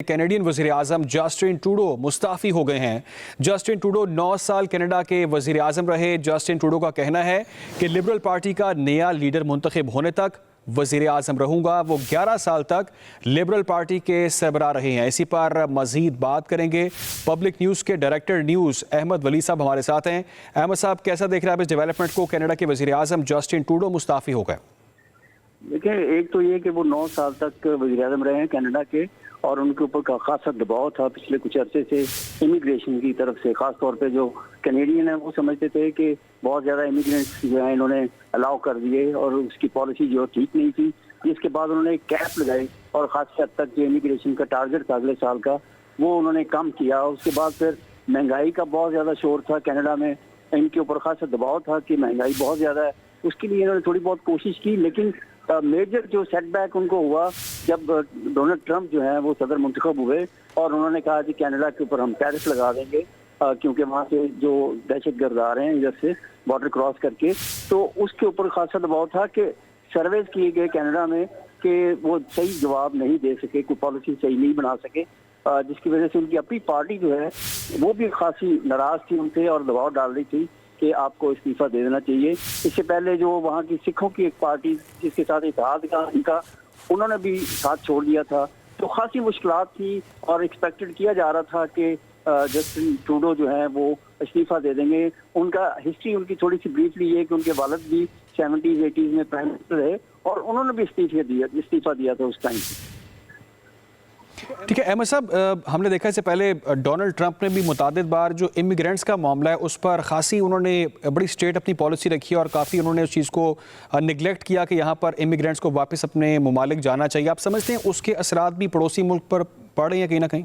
Canadian वज़ीर आज़म Justin Trudeau Mustafi हो गए हैं। जस्टिन ट्रूडो 9 साल कनाडा के वज़ीर आज़म रहे। जस्टिन ट्रूडो का कहना है कि लिबरल पार्टी का नया लीडर मुंतखब होने तक वज़ीर आज़म रहूँगा। वो 11 साल तक लिबरल पार्टी के सरबराह रहे हैं। इसी पर मज़ीद बात करेंगे। पब्लिक न्यूज़ के डायरेक्टर न्यूज़ अहमद वली साहब हमारे साथ हैं। अहमद साहब, कैसा देख रहे हैं आप इस डेवलपमेंट को? कनाडा के वज़ीर आज़म जस्टिन ट्रूडो मुस्ताफ़ी हो गए। देखिए, एक तो ये कि वो 9 साल तक वज़ीर आज़म रहे हैं कनाडा के और उनके ऊपर का खासा दबाव था पिछले कुछ अरसे से इमिग्रेशन की तरफ से। खास तौर पे जो कैनेडियन है वो समझते थे कि बहुत ज़्यादा इमिग्रेंट्स जो है इन्होंने अलाउ कर दिए और उसकी पॉलिसी जो ठीक नहीं थी, जिसके बाद उन्होंने एक कैप लगाई और खास हद तक जो इमिग्रेशन का टारगेट था अगले साल का वो उन्होंने कम किया। उसके बाद फिर महंगाई का बहुत ज़्यादा शोर था कनाडा में, इनके ऊपर खासा दबाव था कि महंगाई बहुत ज़्यादा है। उसके लिए इन्होंने थोड़ी बहुत कोशिश की, लेकिन मेजर जो सेटबैक उनको हुआ जब डोनाल्ड ट्रंप जो है वो सदर मुंतखब हुए और उन्होंने कहा कि कनाडा के ऊपर हम टैरिफ लगा देंगे क्योंकि वहाँ से जो दहशतगर्द आ रहे हैं इधर से बॉर्डर क्रॉस करके। तो उसके ऊपर खासा दबाव था कि सर्वेस किए गए कनाडा में कि वो सही जवाब नहीं दे सके, कोई पॉलिसी सही नहीं बना सके, जिसकी वजह से उनकी अपनी पार्टी जो है वो भी खासी नाराज थी उनसे और दबाव डाल रही थी कि आपको इस्तीफा दे देना चाहिए। इससे पहले जो वहाँ की सिखों की एक पार्टी जिसके साथ इत्तेहाद का इनका, उन्होंने भी साथ छोड़ दिया था। तो खासी मुश्किलात थी और एक्सपेक्टेड किया जा रहा था कि जस्टिन ट्रूडो जो है वो इस्तीफा दे देंगे। उनका हिस्ट्री उनकी थोड़ी सी ब्रीफली ये कि उनके वालिद भी 70s 80s में प्राइम मिनिस्टर रहे और उन्होंने भी इस्तीफा दिया था उस टाइम। ठीक है अहमद साहब, हमने देखा इससे पहले डोनाल्ड ट्रंप ने भी मुतादिद बार जो इमिग्रेंट्स का मामला है उस पर खासी उन्होंने बड़ी स्ट्रेट अपनी पॉलिसी रखी है और काफ़ी उन्होंने उस चीज़ को निगलेक्ट किया कि यहाँ पर इमिग्रेंट्स को वापस अपने ममालिक जाना चाहिए। आप समझते हैं उसके असरात भी पड़ोसी मुल्क पर पड़ रहे हैं कहीं ना कहीं?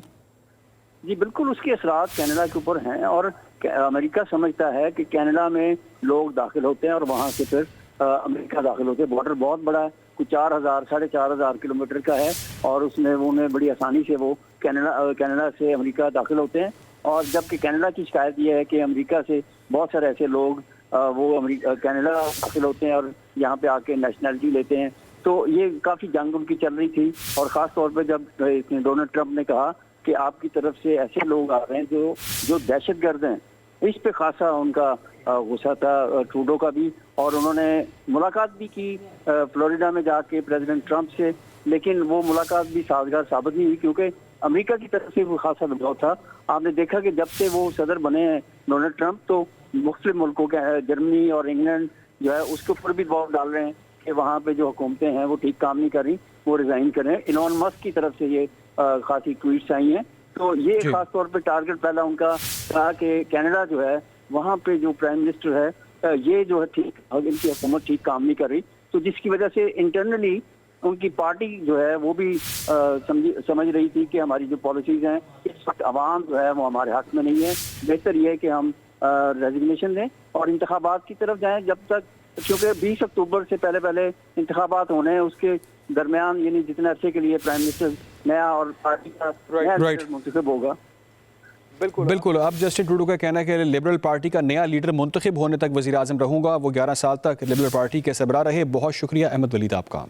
जी बिल्कुल, उसके असरात कनाडा के ऊपर हैं और अमेरिका समझता है कि कनाडा में लोग दाखिल होते हैं और वहाँ से फिर अमेरिका दाखिल होते हैं। बॉर्डर बहुत बड़ा है, कुछ 4,000-4,500 किलोमीटर का है और उसमें उन्हें बड़ी आसानी से वो कनाडा से अमेरिका दाखिल होते हैं। और जबकि कनाडा की शिकायत ये है कि अमेरिका से बहुत सारे ऐसे लोग वो कनाडा दाखिल होते हैं और यहाँ पे आके नेशनैलिटी लेते हैं। तो ये काफ़ी जंग उनकी चल रही थी और ख़ास तौर पर जब डोनाल्ड ट्रंप ने कहा कि आपकी तरफ से ऐसे लोग आ रहे हैं जो दहशतगर्द हैं, इस पे खासा उनका गुस्सा था ट्रूडो का भी। और उन्होंने मुलाकात भी की फ्लोरिडा में जाके प्रेसिडेंट ट्रंप से, लेकिन वो मुलाकात भी साजगार साबित नहीं हुई क्योंकि अमेरिका की तरफ से वो खासा दबाव था। आपने देखा कि जब से वो सदर बने हैं डोनाल्ड ट्रंप तो मुख्तलिफ मुल्कों के जर्मनी और इंग्लैंड जो है उसके ऊपर भी दबाव डाल रहे हैं कि वहाँ पे जो हुकूमतें हैं वो ठीक काम नहीं कर रही, वो रिजाइन करें। इलॉन मस्क की तरफ से ये खासी ट्वीट्स आई हैं। तो ये खास तौर पे टारगेट पहला उनका था कि कनाडा जो है वहाँ पे जो प्राइम मिनिस्टर है ये जो है ठीक इनकी हुकूमत ठीक काम नहीं कर रही, तो जिसकी वजह से इंटरनली उनकी पार्टी जो है वो भी समझ रही थी कि हमारी जो पॉलिसीज हैं इस वक्त आवाम जो है वो हमारे हक में नहीं है। बेहतर ये है कि हम रेजिग्नेशन दें और इंतखाबात की तरफ जाएं, जब तक क्योंकि 20 अक्टूबर से पहले इंतखाबात होने हैं, उसके दरमियान यानी जितने अरसे के लिए प्राइम मिनिस्टर नया और पार्टी का नया मुंतखब होगा। बिल्कुल, अब जस्टिन ट्रूडो का कहना है कि लिबरल पार्टी का नया लीडर मुंतखब होने तक वज़ीर आज़म रहूँगा। वो 11 साल तक लिबरल पार्टी के सरबराह रहे। बहुत शुक्रिया अहमद वली आपका।